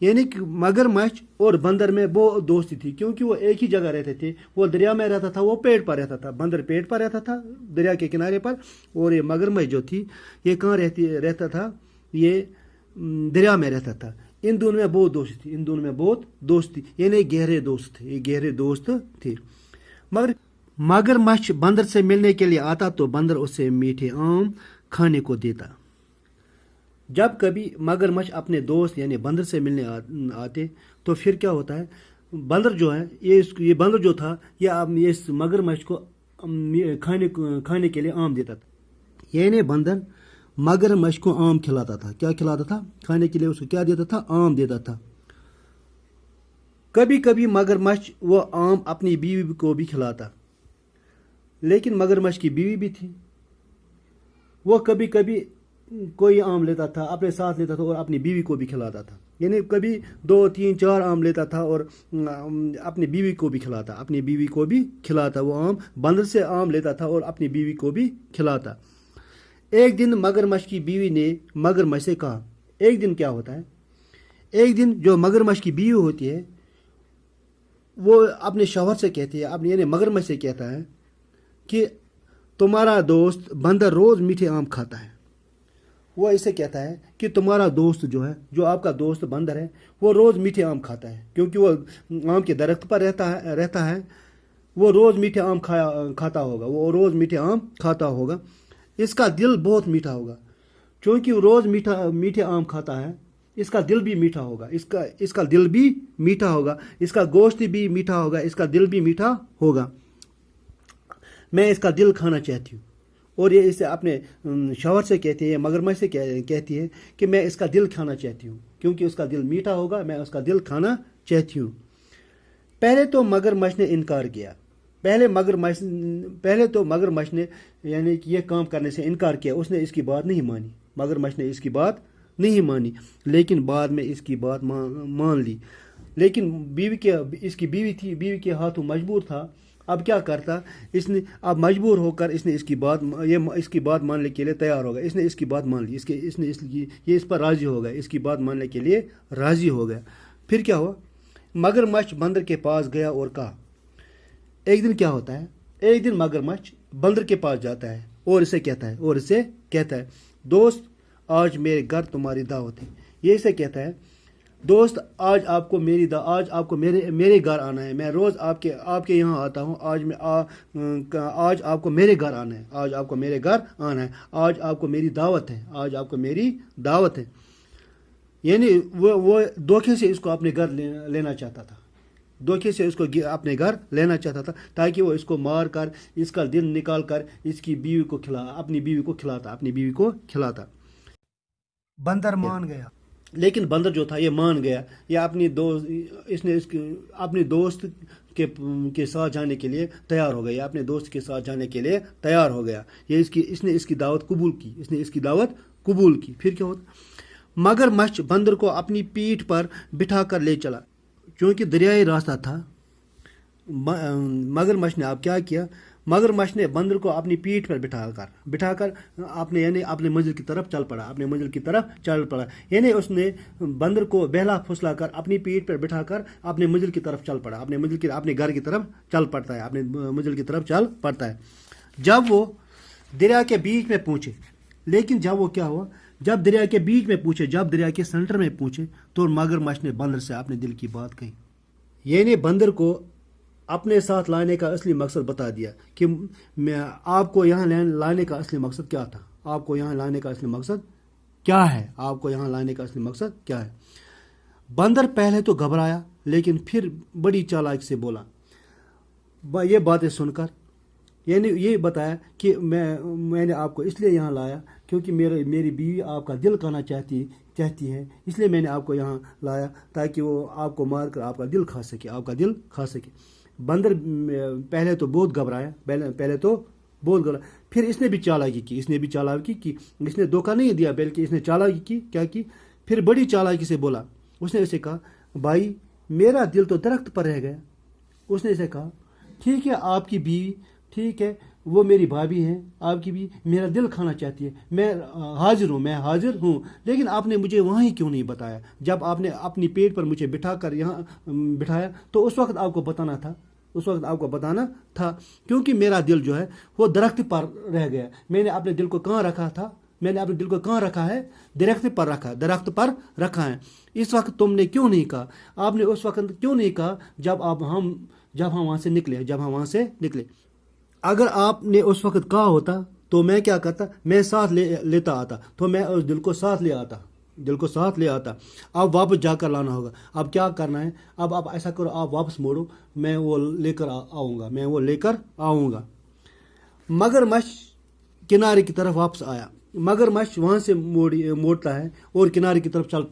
یعنی کہ مگرمچھ اور بندر میں وہ دوستی تھی، کیونکہ وہ ایک ہی جگہ رہتے تھے. وہ دریا میں رہتا تھا، وہ پیڑ پر رہتا تھا. بندر پیڑ پر رہتا تھا دریا کے کنارے پر، اور یہ مگرمچھ جو تھی یہ کہاں رہتا تھا؟ یہ دریا میں رہتا تھا. ان دونوں میں بہت دوستی تھی، ان دونوں میں بہت دوستی، یعنی گہرے دوست تھے، یہ گہرے دوست تھے. مگر مگرمچھ بندر سے ملنے کے لیے آتا تو بندر اسے میٹھے آم کھانے کو دیتا. جب کبھی مگرمچھ اپنے دوست یعنی بندر سے ملنے آتے تو پھر کیا ہوتا ہے؟ بندر جو ہے یہ بندر جو تھا یہ اس مگرمچھ کو کھانے کے لیے آم دیتا تھا. یعنی بندر مگرمچھ کو آم کھلاتا تھا. کیا کھلاتا تھا؟ کھانے کے لیے اس کو کیا دیتا تھا؟ آم دیتا تھا. کبھی کبھی مگرمچھ وہ آم اپنی بیوی کو بھی کھلاتا، لیکن مگرمچھ کی بیوی بھی تھی. وہ کبھی کبھی کوئی آم لیتا تھا، اپنے ساتھ لیتا تھا اور اپنی بیوی کو بھی کھلاتا تھا. یعنی کبھی 2 3 4 آم لیتا تھا اور اپنی بیوی کو بھی کھلاتا، اپنی بیوی کو بھی کھلاتا. وہ آم بندر سے آم لیتا تھا اور اپنی بیوی کو بھی کھلاتا. ایک دن مگرمچھ کی بیوی نے مگرمچھ سے کہا. ایک دن کیا ہوتا ہے؟ ایک دن جو مگرمچھ کی بیوی ہوتی ہے وہ اپنے شوہر سے کہتی ہے، یعنی مگرمچھ سے کہتا ہے کہ تمہارا دوست بندر روز میٹھے آم کھاتا ہے. وہ اسے کہتا ہے کہ تمہارا دوست جو آپ کا دوست بندر ہے وہ روز میٹھے آم کھاتا ہے، کیونکہ وہ آم کے درخت پر رہتا ہے. وہ روز میٹھے آم کھاتا ہوگا، وہ روز میٹھے آم کھاتا ہوگا. اس کا دل بہت میٹھا ہوگا، چونکہ وہ روز میٹھے آم کھاتا ہے. اس کا دل بھی میٹھا ہوگا، اس کا دل بھی میٹھا ہوگا، اس کا گوشت بھی میٹھا ہوگا، اس کا دل بھی میٹھا ہوگا. میں اس کا دل کھانا چاہتی ہوں. اور یہ اسے اپنے شوہر سے کہتی ہے، مگرمچھ سے کہتی ہے کہ میں اس کا دل کھانا چاہتی ہوں، کیونکہ اس کا دل میٹھا ہوگا، میں اس کا دل کھانا چاہتی ہوں. پہلے تو مگرمچھ نے انکار کیا. پہلے تو مگرمچھ نے یعنی کہ یہ کام کرنے سے انکار کیا. اس نے اس کی بات نہیں مانی. مگرمچھ نے اس کی بات نہیں مانی، لیکن بعد میں اس کی بات مان لی. لیکن اس کی بیوی تھی، بیوی کے ہاتھوں مجبور تھا. اب کیا کرتا؟ اس نے اب مجبور ہو کر اس نے اس کی بات ماننے کے لیے تیار ہوگا. اس نے اس کی بات مان لی. یہ اس پر راضی ہو گیا، اس کی بات ماننے کے لیے راضی ہو گیا. پھر کیا ہوا؟ مگرمچھ بندر کے پاس گیا اور کہا. ایک دن کیا ہوتا ہے؟ ایک دن مگرمچھ بندر کے پاس جاتا ہے اور اسے کہتا ہے دوست آج میرے گھر تمہاری دعوت ہے. یہ اسے کہتا ہے دوست آج آپ کو میرے گھر آنا ہے. میں روز آپ کے یہاں آتا ہوں. آج آپ کو میرے گھر آنا ہے. آج آپ کو میرے گھر آنا ہے. آج آپ کو میری دعوت ہے. آج آپ کو میری دعوت ہے. یعنی وہ دھوکے سے اس کو اپنے گھر لینا چاہتا تھا. دھوکے سے اس کو اپنے گھر لینا چاہتا تھا تاکہ وہ اس کو مار کر اس کا دل نکال کر اس کی بیوی کو اپنی بیوی کو کھلاتا. بندر مان گیا. لیکن بندر جو تھا یہ مان گیا. یہ اپنے دوست کے ساتھ جانے کے لیے تیار ہو گیا. اپنے دوست کے ساتھ جانے کے لیے تیار ہو گیا. اس نے اس کی دعوت قبول کی. پھر کیا ہوتا؟ مگرمچھ بندر کو اپنی پیٹھ پر بٹھا کر لے چلا. چونکہ دریائی راستہ تھا، مگرمچھ نے اب کیا کیا؟ مگرمچھ نے بندر کو اپنی پیٹھ پر بٹھا کر اپنے منزل کی طرف چل پڑا. یعنی اس نے بندر کو بہلا پھسلا کر اپنی پیٹھ پر بٹھا کر اپنے منزل کی طرف چل پڑا. اپنے گھر کی طرف چل پڑتا ہے، اپنے منزل کی طرف چل پڑتا ہے. جب وہ دریا کے بیچ میں پہنچے، لیکن جب وہ کیا ہوا؟ جب دریا کے بیچ میں پہنچے، جب دریا کے سینٹر میں پہنچے تو مگرمچھ نے بندر سے اپنے دل کی بات کہی. یعنی بندر کو اپنے ساتھ لانے کا اصلی مقصد بتا دیا کہ آپ کو یہاں لانے کا اصلی مقصد کیا تھا. آپ کو یہاں لانے کا اصلی مقصد کیا ہے. بندر پہلے تو گھبرایا، لیکن پھر بڑی چالاکی سے بولا. یہ باتیں سن کر یعنی یہ بتایا کہ میں نے آپ کو اس لیے یہاں لایا کیونکہ میری بیوی آپ کا دل کھانا چاہتی ہے. اس لیے میں نے آپ کو یہاں لایا تاکہ وہ آپ کو مار کر آپ کا دل کھا سکے. بندر پہلے تو بہت گھبرایا. پھر اس نے بھی چالاکی کی. اس نے دھوکہ نہیں دیا، بلکہ اس نے چالاکی کی. کیا کی؟ پھر بڑی چالاکی سے بولا. اس نے اسے کہا بھائی میرا دل تو درخت پر رہ گیا. اس نے اسے کہا ٹھیک ہے آپ کی بیوی، ٹھیک ہے وہ میری بھابھی ہیں آپ کی بھی, میرا دل کھانا چاہتی ہے, میں حاضر ہوں, لیکن آپ نے مجھے وہاں ہی کیوں نہیں بتایا؟ جب آپ نے اپنی پیٹ پر مجھے بٹھا کر یہاں بٹھایا تو اس وقت آپ کو بتانا تھا, کیونکہ میرا دل جو ہے وہ درخت پر رہ گیا. میں نے اپنے دل کو کہاں رکھا ہے؟ درخت پر رکھا ہے. اس وقت تم نے کیوں نہیں کہا؟ آپ نے اس وقت کیوں نہیں کہا جب ہم وہاں سے نکلے؟ اگر آپ نے اس وقت کہا ہوتا تو میں کیا کرتا؟ میں ساتھ لیتا آتا, تو میں اس دل کو ساتھ لے آتا. اب واپس جا کر لانا ہوگا. اب کیا کرنا ہے؟ اب آپ ایسا کرو, آپ واپس موڑو, میں وہ لے کر آؤں گا. مگرمچھ کنارے کی طرف واپس آیا. مگرمچھ وہاں سے موڑتا ہے اور کنارے کی طرف چل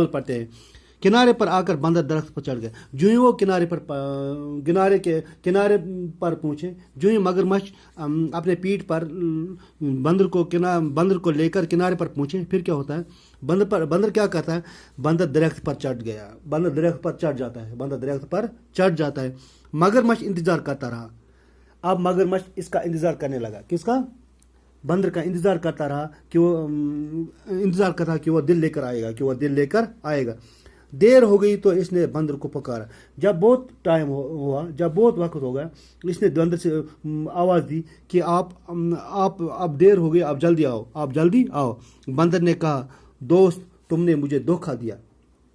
پڑتے ہیں. کنارے پر آ کر بندر درخت پر چڑھ گیا. جو ہی وہ کنارے پر پہنچے, جو ہی مگرمچھ اپنے پیٹھ پر بندر کو لے کر کنارے پر پہنچے, پھر کیا ہوتا ہے؟ بندر کیا کرتا ہے؟ بندر درخت پر چڑھ جاتا ہے. مگرمچھ انتظار کرتا رہا. اب مگرمچھ اس کا انتظار کرنے لگا. کس کا؟ بندر کا انتظار کرتا رہا کہ وہ دل لے کر آئے گا. دیر ہو گئی تو اس نے بندر کو پکارا. جب بہت ٹائم ہوا, جب بہت وقت ہو گیا, اس نے بندر سے آواز دی کہ آپ اب دیر ہو گئی, آپ جلدی آؤ. بندر نے کہا, دوست تم نے مجھے دھوکہ دیا.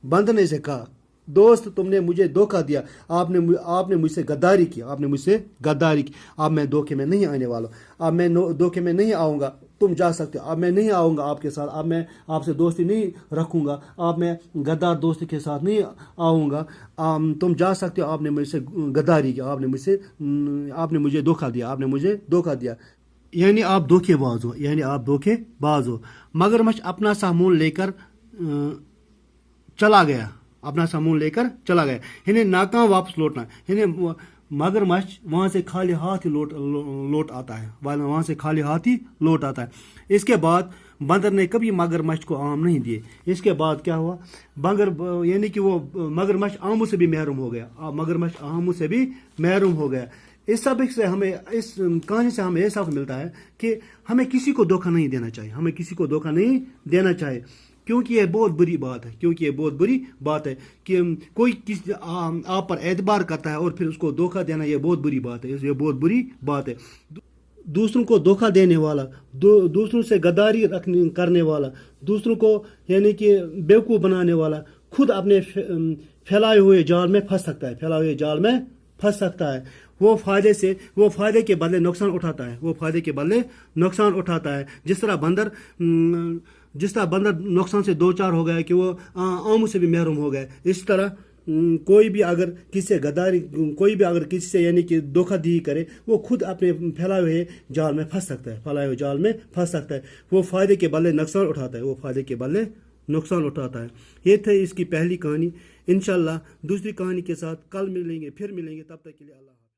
بندر نے اسے کہا, دوست تم نے مجھے دھوکہ دیا. آپ نے مجھ سے غداری کی. اب میں دھوکے میں نہیں آنے والا. اب میں دھوکے میں نہیں آؤں گا. تم جا سکتے ہو. اب میں نہیں آؤں گا آپ کے ساتھ. اب میں آپ سے دوستی نہیں رکھوں گا. اب میں غدار دوست کے ساتھ نہیں آؤں گا. تم جا سکتے ہو. آپ نے مجھ سے غداری کی. آپ نے مجھے دھوکہ دیا. یعنی آپ دھوکے باز ہو. مگرمچھ اپنا سامان لے کر چلا گیا. انہیں ناکام واپس لوٹنا. مگرمچھ وہاں سے خالی ہاتھ ہی لوٹ آتا ہے. اس کے بعد بندر نے کبھی مگرمچھ کو آم نہیں دیے. اس کے بعد کیا ہوا؟ یعنی کہ وہ مگرمچھ آموں سے بھی محروم ہو گیا. اس سبق سے اس کہانی سے ہمیں یہ سبق ملتا ہے کہ ہمیں کسی کو دھوکہ نہیں دینا چاہیے. کیونکہ یہ بہت بری بات ہے کہ کوئی آپ پر اعتبار کرتا ہے اور پھر اس کو دھوکہ دینا, یہ بہت بری بات ہے. دوسروں کو دھوکہ دینے والا, دوسروں سے غداری کرنے والا, دوسروں کو یعنی کہ بیوقوف بنانے والا, خود اپنے پھیلائے ہوئے جال میں پھنس سکتا ہے. وہ فائدے کے بدلے نقصان اٹھاتا ہے. جس طرح بندر نقصان سے دو چار ہو گیا کہ وہ آموں سے بھی محروم ہو گئے. اس طرح کوئی بھی اگر کسی سے یعنی کہ دھوکہ دہی کرے, وہ خود اپنے پھیلائے ہوئے جال میں پھنس سکتا ہے. وہ فائدے کے بدلے نقصان اٹھاتا ہے. یہ تھے اس کی پہلی کہانی. انشاءاللہ دوسری کہانی کے ساتھ کل ملیں گے. تب تک کے لیے اللہ حافظ.